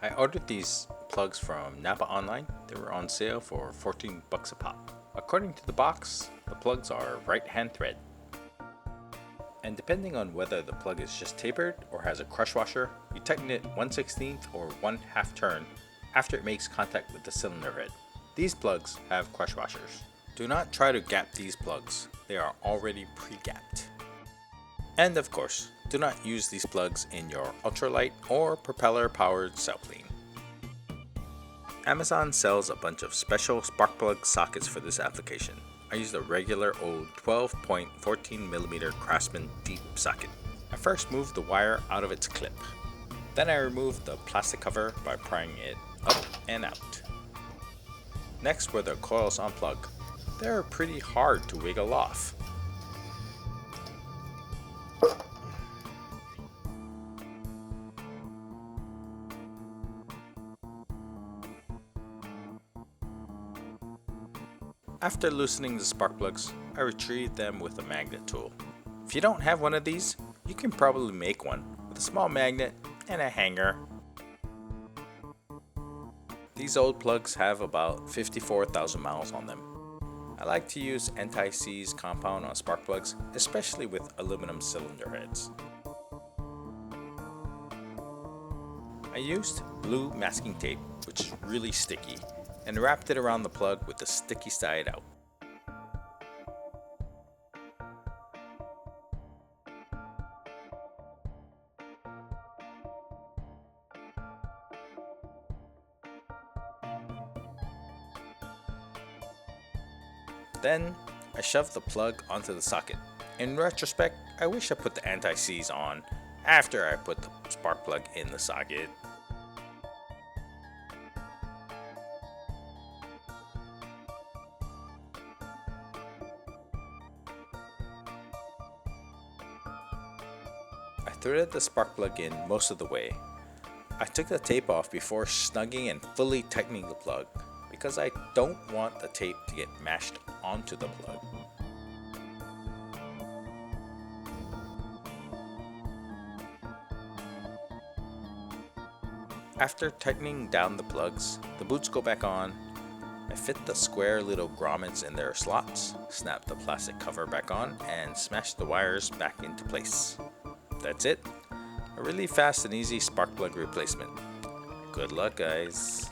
I ordered these plugs from Napa Online. They were on sale for 14 bucks a pop. According to the box, the plugs are right hand thread. And depending on whether the plug is just tapered or has a crush washer, you tighten it 1/16 or 1/2 turn after it makes contact with the cylinder head. These plugs have crush washers. Do not try to gap these plugs. They are already pre-gapped. And of course, do not use these plugs in your ultralight or propeller powered sailplane. Amazon sells a bunch of special spark plug sockets for this application. I used a regular old 12.14mm Craftsman deep socket. I first moved the wire out of its clip. Then I removed the plastic cover by prying it up and out. Next were the coils on plug. They're pretty hard to wiggle off. After loosening the spark plugs, I retrieved them with a magnet tool. If you don't have one of these, you can probably make one with a small magnet and a hanger. These old plugs have about 54,000 miles on them. I like to use anti-seize compound on spark plugs, especially with aluminum cylinder heads. I used blue masking tape, which is really sticky, and wrapped it around the plug with the sticky side out. Then I shoved the plug onto the socket. In retrospect, I wish I put the anti-seize on after I put the spark plug in the socket. I threaded the spark plug in most of the way. I took the tape off before snugging and fully tightening the plug because I don't want the tape to get mashed onto the plug. After tightening down the plugs, the boots go back on. I fit the square little grommets in their slots, snap the plastic cover back on, and smash the wires back into place. That's it. A really fast and easy spark plug replacement. Good luck, guys.